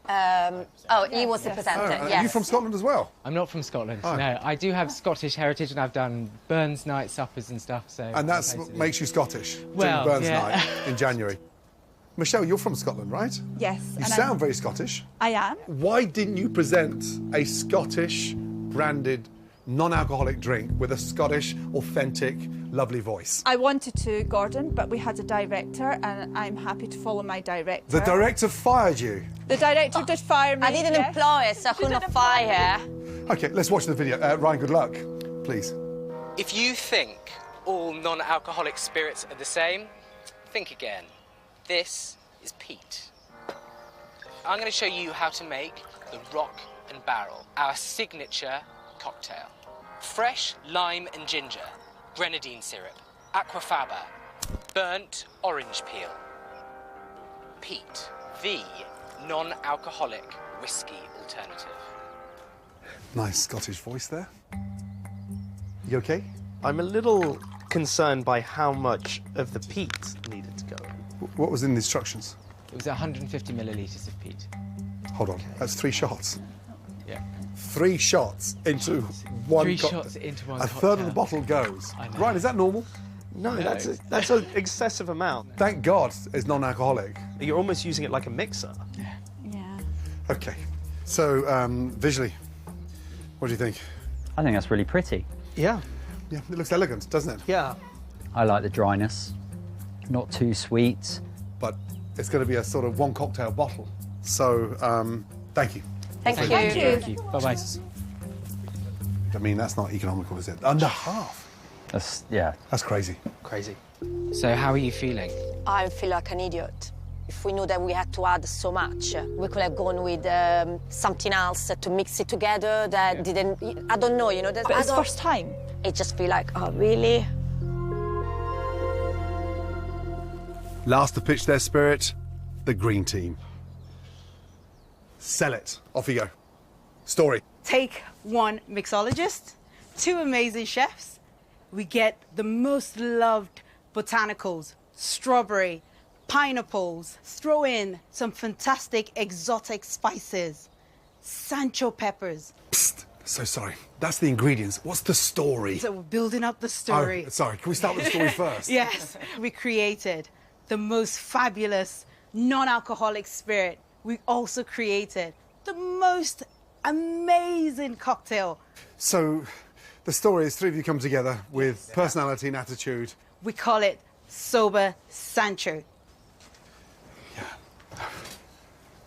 S2: He was the presenter,
S9: Are
S2: yes.
S9: you from Scotland as well?
S11: I'm not from Scotland,
S9: Oh.
S11: no. I do have Scottish heritage and I've done Burns night suppers and stuff, so...
S9: And that's what makes you Scottish?
S11: Well,
S9: Burns
S11: yeah.
S9: night in January. Michelle, you're from Scotland, right?
S4: Yes.
S9: You
S4: and
S9: sound very Scottish.
S4: I am.
S9: Why didn't you present a Scottish branded non-alcoholic drink with a Scottish, authentic, lovely voice?
S4: I wanted to, Gordon, but we had a director and I'm happy to follow my director.
S9: The director fired you.
S4: The director did fire me.
S2: I didn't employ her, so I couldn't fire her.
S9: OK, let's watch the video. Ryan, good luck, please.
S20: If you think all non-alcoholic spirits are the same, think again. This is peat. I'm going to show you how to make the Rock and Barrel, our signature cocktail. Fresh lime and ginger, grenadine syrup, aquafaba, burnt orange peel. Peat, the non-alcoholic whiskey alternative.
S9: Nice Scottish voice there. You OK?
S18: I'm a little concerned by how much of the peat needed to go in.
S9: What was in the instructions?
S11: It was 150 millilitres of peat.
S9: Hold on, that's 3 shots.
S11: Yeah.
S9: 3 shots into one
S11: 3
S9: cocktail.
S11: shots into one
S9: A third of the bottle goes. Ryan, is that normal?
S18: No, that's an excessive amount.
S9: Thank God it's non-alcoholic.
S18: You're almost using it like a mixer.
S4: Yeah.
S9: OK, So, visually, what do you think?
S13: I think that's really pretty.
S18: Yeah.
S9: Yeah, it looks elegant, doesn't it?
S18: Yeah.
S13: I like the dryness. Not too sweet.
S9: But it's going to be a sort of one cocktail bottle. So, thank you.
S2: Thank you.
S13: Thank you. Bye-bye.
S9: I mean, that's not economical, is it? Under half.
S13: Yeah.
S9: That's crazy.
S18: Crazy.
S20: So how are you feeling?
S2: I feel like an idiot. If we knew that we had to add so much, we could have gone with something else to mix it together that didn't... I don't know, you know.
S4: But it's first time.
S2: It just feel like, oh, really?
S9: Last to pitch their spirit, the green team. Sell it. Off you go. Story.
S8: Take one mixologist, two amazing chefs. We get the most loved botanicals, strawberry, pineapples. Throw in some fantastic exotic spices, Sancho peppers.
S9: Psst. So sorry. That's the ingredients. What's the story?
S8: So we're building up the story.
S9: Oh, sorry. Can we start with the story first?
S8: Yes. We created the most fabulous non-alcoholic spirit. We also created the most amazing cocktail.
S9: So the story is three of you come together with personality and attitude.
S8: We call it Sober Sancho.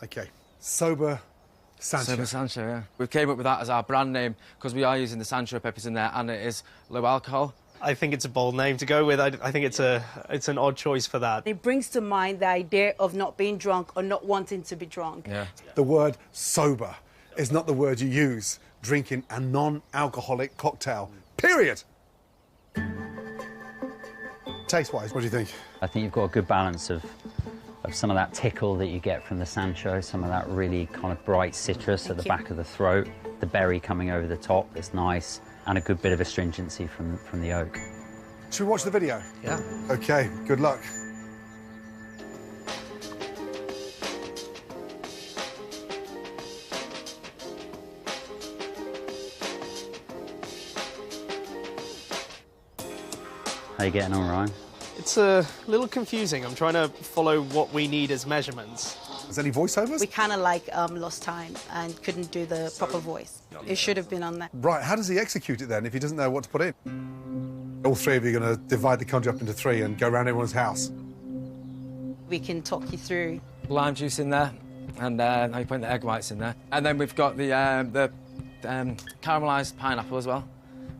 S9: Okay. Sober Sancho.
S6: Sober Sancho, yeah. We came up with that as our brand name because we are using the Sancho peppers in there and it is low alcohol.
S18: I think it's a bold name to go with. I think it's an odd choice for that.
S8: It brings to mind the idea of not being drunk or not wanting to be drunk.
S6: Yeah.
S9: The word sober is not the word you use drinking a non-alcoholic cocktail. Period. Taste-wise, what do you think?
S13: I think you've got a good balance of some of that tickle that you get from the Sancho, some of that really kind of bright citrus at the back of the throat, the berry coming over the top, it's nice, and a good bit of astringency from the oak.
S9: Should we watch the video?
S18: Yeah.
S9: Okay, good luck.
S13: How you getting on, Ryan?
S18: It's a little confusing. I'm trying to follow what we need as measurements.
S9: Is there any voiceovers?
S8: We kind of like lost time and couldn't do the proper voice. It should have been on there.
S9: Right, how does he execute it then if he doesn't know what to put in? All three of you are going to divide the conjure up into three and go around everyone's house.
S8: We can talk you through.
S6: Lime juice in there and now you're putting the egg whites in there. And then we've got the caramelised pineapple as well,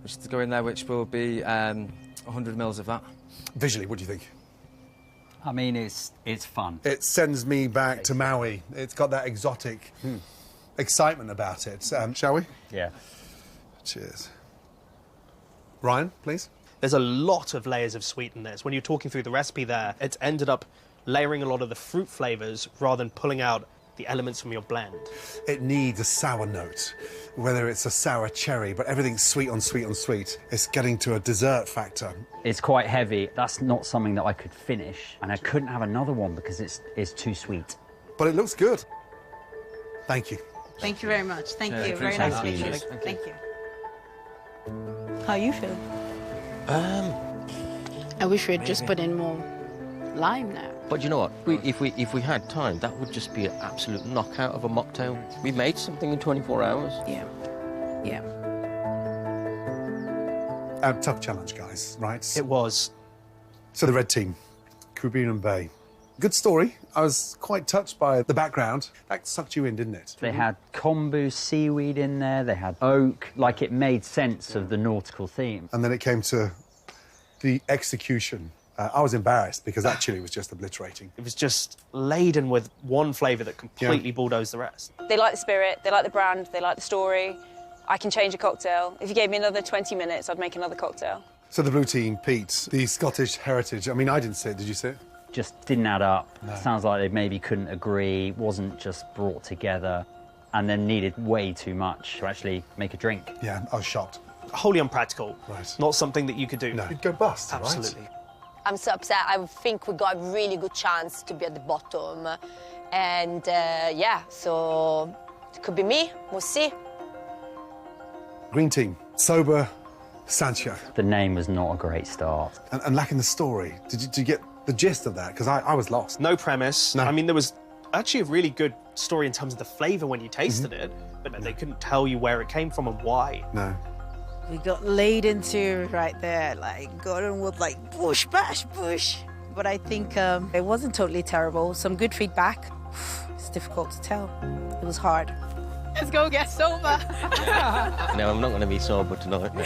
S6: which is to go in there, which will be 100 mils of that.
S9: Visually, what do you think?
S13: I mean, it's fun.
S9: It sends me back to Maui. It's got that exotic excitement about it. Shall we?
S13: Yeah.
S9: Cheers. Ryan, please.
S18: There's a lot of layers of sweet in this. When you're talking through the recipe there, it's ended up layering a lot of the fruit flavours rather than pulling out the elements from your blend.
S9: It needs a sour note, whether it's a sour cherry, but everything's sweet on sweet on sweet. It's getting to a dessert factor.
S13: It's quite heavy. That's not something that I could finish, and I couldn't have another one because it's too sweet.
S9: But it looks good. Thank you.
S8: Thank you very much. Thank
S13: Yeah,
S8: you. Very nice to meet you.
S13: Thank you.
S8: Thank you. How are you feeling? I wish we had just put in more lime now.
S3: But you know what? If we had time, that would just be an absolute knockout of a mocktail. We made something in 24 hours.
S8: Yeah. Yeah.
S9: Tough challenge, guys, right?
S18: It was.
S9: So the red team, Caribbean Bay. Good story. I was quite touched by the background. That sucked you in, didn't it?
S13: They had kombu seaweed in there, they had oak, like it made sense of the nautical theme.
S9: And then it came to the execution. I was embarrassed because that chili was just obliterating.
S18: It was just laden with one flavour that completely bulldozed the rest.
S19: They like the spirit, they like the brand, they like the story. I can change a cocktail. If you gave me another 20 minutes, I'd make another cocktail.
S9: So the blue team, Pete, the Scottish heritage. I mean, I didn't see it. Did you see it?
S13: Just didn't add up.
S9: No.
S13: Sounds like they maybe couldn't agree, wasn't just brought together, and then needed way too much to actually make a drink.
S9: Yeah, I was shocked.
S18: Wholly unpractical.
S9: Right.
S18: Not something that you could do.
S9: No, you'd go bust,
S18: Absolutely.
S9: right?
S2: I'm so upset. I think we got a really good chance to be at the bottom. And yeah, so it could be me. We'll see.
S9: Green team, Sober Sancho.
S13: The name was not a great start.
S9: And lacking the story. Did you get the gist of that? Because I was lost.
S18: No premise.
S9: No.
S18: I mean, there was Actually a really good story in terms of the flavour when you tasted it, but they couldn't tell you where it came from and why.
S9: No.
S8: We got laid into right there, like Gordon was like, push, bash, push. But I think it wasn't totally terrible. Some good feedback. It's difficult to tell. It was hard.
S4: Let's go get sober.
S3: No, I'm not going to be sober tonight. No.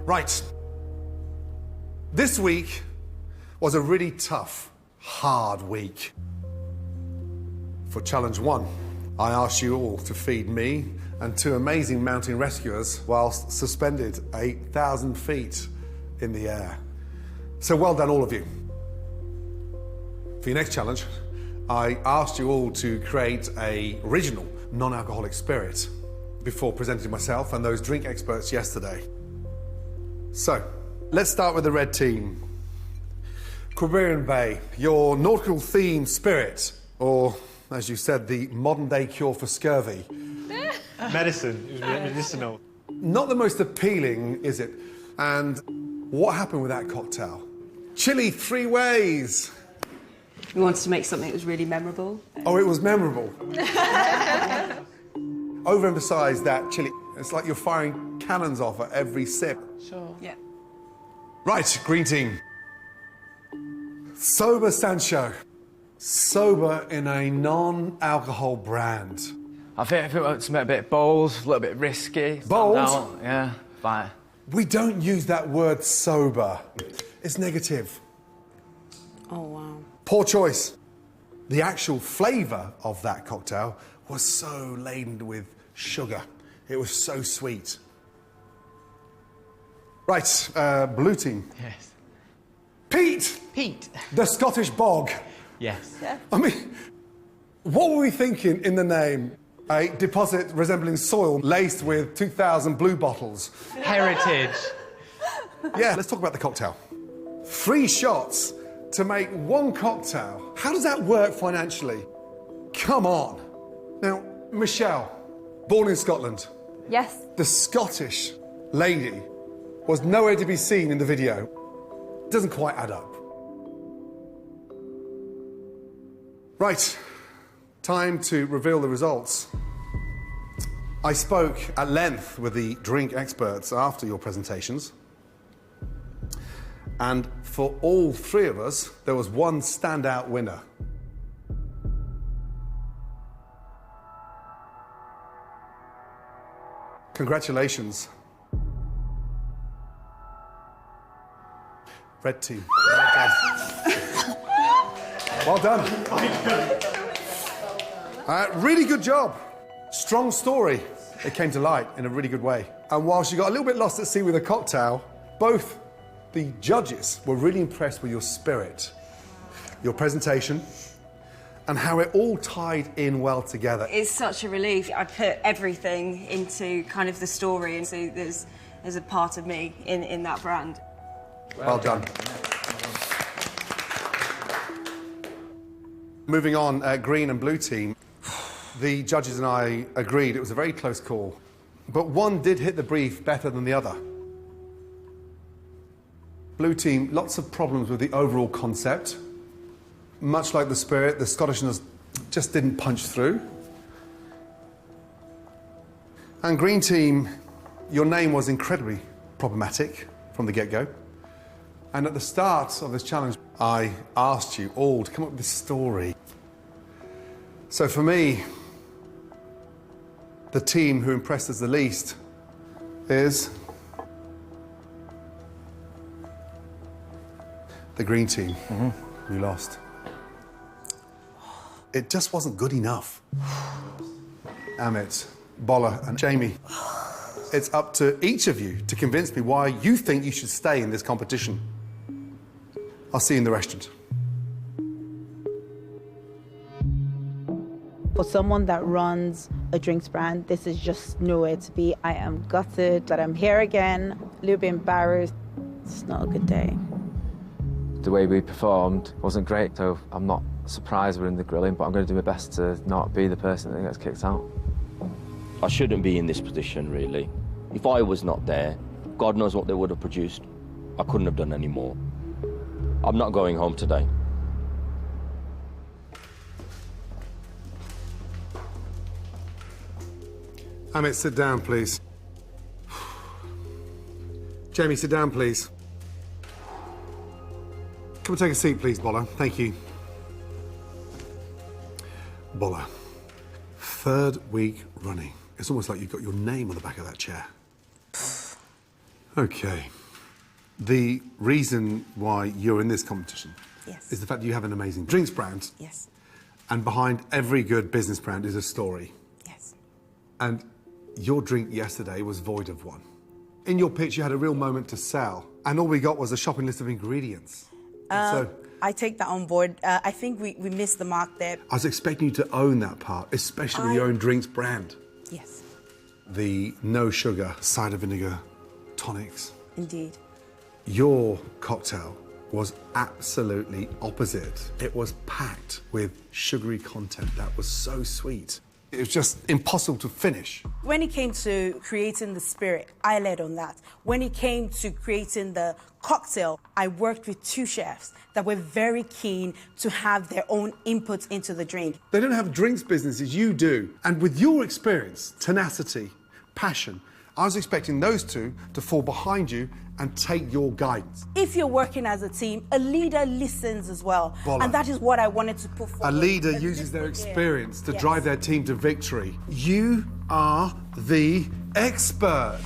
S1: Right. This week was a really tough, hard week. For challenge 1, I asked you all to feed me and 2 amazing mountain rescuers whilst suspended 8,000 feet in the air. So well done, all of you. For your next challenge, I asked you all to create an original non-alcoholic spirit before presenting to myself and those drink experts yesterday. So, let's start with the red team. Quiberon Bay, your nautical themed spirit, or as you said, the modern day cure for scurvy.
S15: Medicine, it was medicinal.
S1: Not the most appealing, is it? And what happened with that cocktail? Chili 3 ways.
S12: We wanted to make something that was really memorable.
S1: Oh, it was memorable. Overemphasize that chili. It's like you're firing cannons off at every sip.
S12: Sure. Yeah.
S1: Right, green team. Sober Sancho. Sober in a non-alcohol brand.
S6: I think it's a bit bold, a little bit risky.
S1: Bold?
S6: Out. Yeah, fine.
S1: We don't use that word sober. It's negative.
S8: Oh, wow.
S1: Poor choice. The actual flavour of that cocktail was so laden with sugar. It was so sweet. Right, blue team.
S11: Yes.
S1: Pete!
S11: Pete.
S1: The Scottish bog.
S11: Yes.
S1: I mean, what were we thinking in the name? A deposit resembling soil laced with 2,000 blue bottles.
S11: Heritage.
S1: Yeah, let's talk about the cocktail. 3 shots to make 1 cocktail. How does that work financially? Come on. Now, Michelle, born in Scotland.
S4: Yes.
S1: The Scottish lady was nowhere to be seen in the video. Doesn't quite add up. Right, time to reveal the results. I spoke at length with the drink experts after your presentations. And for all 3 of us, there was one standout winner. Congratulations. Red team. Well done. Really good job. Strong story. It came to light in a really good way. And whilst you got a little bit lost at sea with the cocktail, both the judges were really impressed with your spirit, your presentation, and how it all tied in well together.
S12: It's such a relief. I put everything into kind of the story, and so there's a part of me in that brand.
S1: Well done. Moving on, green and blue team. The judges and I agreed it was a very close call, but one did hit the brief better than the other. Blue team, lots of problems with the overall concept. Much like the spirit, the Scottishness just didn't punch through. And green team, your name was incredibly problematic from the get-go. And at the start of this challenge, I asked you all to come up with a story. So for me, the team who impressed us the least is the green team. You lost. It just wasn't good enough. Amit, Bola and Jamie,
S9: it's up to each of you to convince me why you think you should stay in this competition. I'll see you in the restaurant.
S8: For someone that runs a drinks brand, this is just nowhere to be. I am gutted that I'm here again, a little bit embarrassed. It's not a good day.
S6: The way we performed wasn't great, so I'm not surprised we're in the grilling, but I'm going to do my best to not be the person that gets kicked out.
S3: I shouldn't be in this position, really. If I was not there, God knows what they would have produced. I couldn't have done any more. I'm not going home today.
S9: Amit, sit down, please. Jamie, sit down, please. Come and take a seat, please, Bola. Thank you. Bola, 3rd week running. It's almost like you've got your name on the back of that chair. Okay. The reason why you're in this competition is the fact that you have an amazing drinks brand.
S8: Yes.
S9: And behind every good business brand is a story.
S8: Yes.
S9: And your drink yesterday was void of one. In your pitch, you had a real moment to sell, and all we got was a shopping list of ingredients.
S8: I take that on board. I think we missed the mark there.
S9: I was expecting you to own that part, especially with your own drinks brand.
S8: Yes.
S9: The no sugar cider vinegar tonics.
S8: Indeed.
S9: Your cocktail was absolutely opposite. It was packed with sugary content that was so sweet. It was just impossible to finish.
S8: When it came to creating the spirit, I led on that. When it came to creating the cocktail, I worked with 2 chefs that were very keen to have their own input into the drink.
S9: They don't have drinks businesses, you do. And with your experience, tenacity, passion, I was expecting those 2 to fall behind you and take your guidance.
S8: If you're working as a team, a leader listens as well.
S9: Bola.
S8: And that is what I wanted to put forward.
S9: A leader uses their experience to drive their team to victory. You are the expert.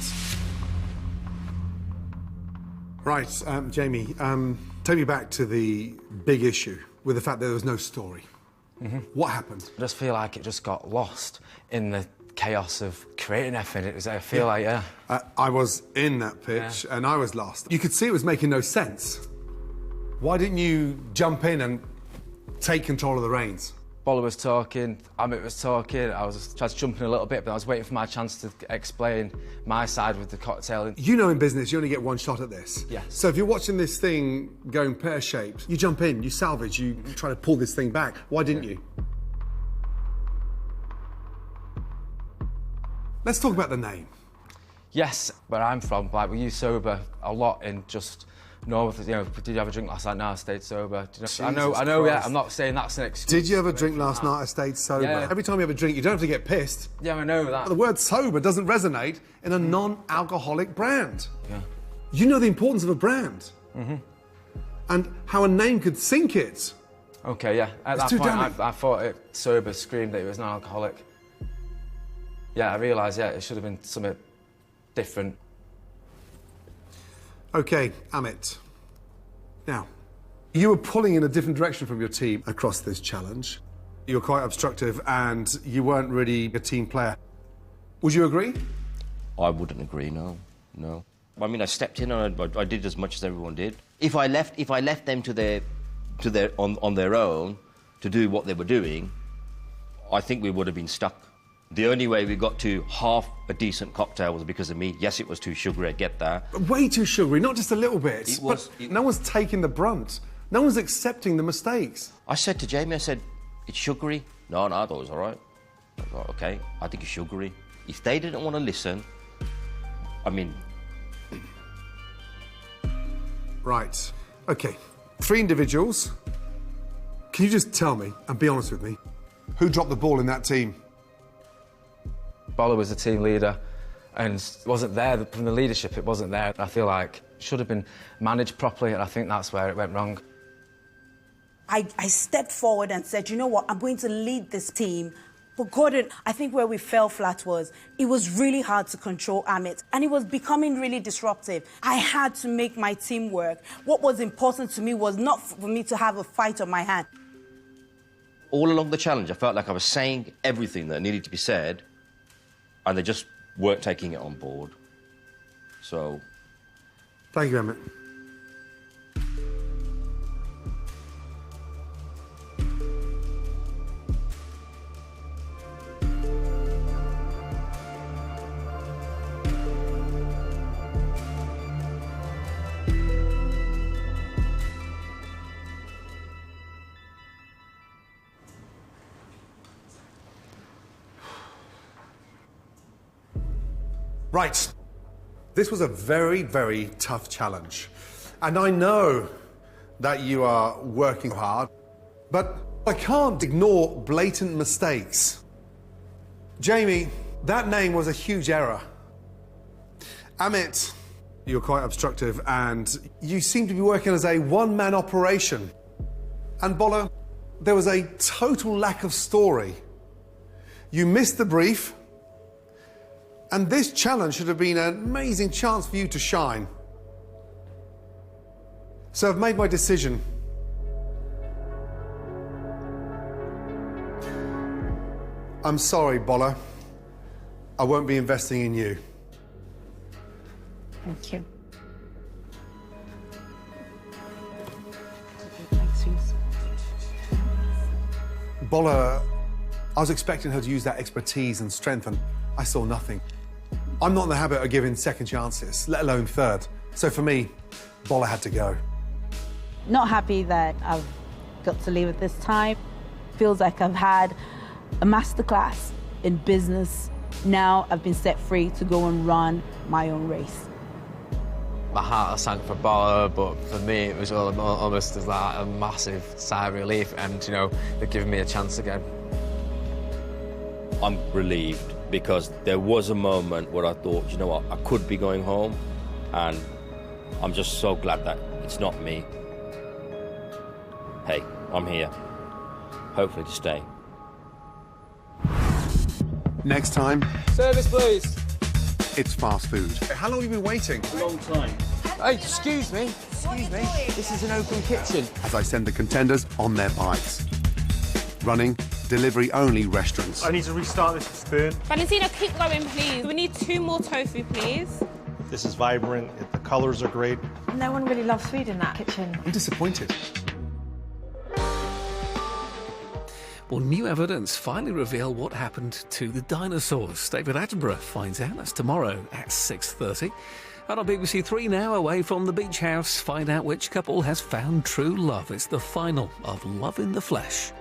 S9: Right, Jamie, take me back to the big issue with the fact that there was no story. What happened?
S6: I just feel like it just got lost in the chaos of creating everything. I feel like.
S9: I was in that pitch and I was lost. You could see it was making no sense. Why didn't you jump in and take control of the reins?
S6: Bola was talking, Amit was talking, I was just jumping a little bit, but I was waiting for my chance to explain my side with the cocktail.
S9: You know in business, you only get one shot at this.
S6: Yes.
S9: So if you're watching this thing going pear-shaped, you jump in, you salvage, you try to pull this thing back. Why didn't you? Let's talk about the name.
S6: Yes, where I'm from, like, we use sober a lot in just normal, you know, did you have a drink last night? No, I stayed sober. I know, yeah, I'm not saying that's an excuse.
S9: Did you have a drink last night? I stayed sober.
S6: Yeah.
S9: Every time you have a drink, you don't have to get pissed.
S6: Yeah, I know that.
S9: But the word sober doesn't resonate in a non-alcoholic brand.
S6: Yeah.
S9: You know the importance of a brand. And how a name could sink it.
S6: Okay, yeah. At that point, I thought it sober screamed that it was non-alcoholic. Yeah, I realised, it should have been something different.
S9: Okay, Amit. Now, you were pulling in a different direction from your team across this challenge. You were quite obstructive and you weren't really a team player. Would you agree?
S3: I wouldn't agree, no. I mean, I stepped in and I did as much as everyone did. If I left them on their own to do what they were doing, I think we would have been stuck. The only way we got to half a decent cocktail was because of me. Yes, it was too sugary, I get that.
S9: Way too sugary, not just a little bit.
S3: It was.
S9: No one's taking the brunt. No one's accepting the mistakes.
S3: I said to Jamie, it's sugary. No, I thought it was all right. I thought, okay, I think it's sugary. If they didn't want to listen, I mean...
S9: Right, okay. 3 individuals. Can you just tell me, and be honest with me, who dropped the ball in that team?
S6: Bola was the team leader and wasn't there from the leadership. It wasn't there. I feel like it should have been managed properly, and I think that's where it went wrong.
S8: I stepped forward and said, you know what, I'm going to lead this team. But Gordon, I think where we fell flat was, it was really hard to control Amit, and it was becoming really disruptive. I had to make my team work. What was important to me was not for me to have a fight on my hand.
S3: All along the challenge, I felt like I was saying everything that needed to be said, and they just weren't taking it on board. So...
S9: Thank you, Emmett. Right. This was a very, very tough challenge. And I know that you are working hard, but I can't ignore blatant mistakes. Jamie, that name was a huge error. Amit, you're quite obstructive and you seem to be working as a one-man operation. And Bola, there was a total lack of story. You missed the brief. And this challenge should have been an amazing chance for you to shine. So I've made my decision. I'm sorry, Bola. I won't be investing in you.
S8: Thank you.
S9: Bola, I was expecting her to use that expertise and strength, and I saw nothing. I'm not in the habit of giving second chances, let alone third. So for me, Bola had to go.
S8: Not happy that I've got to leave at this time. Feels like I've had a masterclass in business. Now I've been set free to go and run my own race.
S6: My heart sank for Bola, but for me it was almost as like a massive sigh of relief, and you know, they're giving me a chance again.
S3: I'm relieved because there was a moment where I thought, you know what, I could be going home, and I'm just so glad that it's not me. Hey, I'm here, hopefully to stay.
S9: Next time,
S11: Service, please.
S9: it's fast food. How long have you been waiting?
S11: A long time. Hey, excuse me. This is an open kitchen.
S9: As I send the contenders on their bikes. Running delivery-only restaurants.
S15: I need to restart this spoon.
S14: Valentina, keep going, please. We need 2 more tofu, please.
S15: This is vibrant, the colours are great.
S16: No one really loves food in that kitchen.
S9: I'm disappointed.
S21: Well, new evidence finally reveal what happened to the dinosaurs. David Attenborough finds out. That's tomorrow at 6:30. And on BBC 3 now, away from the beach house, find out which couple has found true love. It's the final of Love in the Flesh.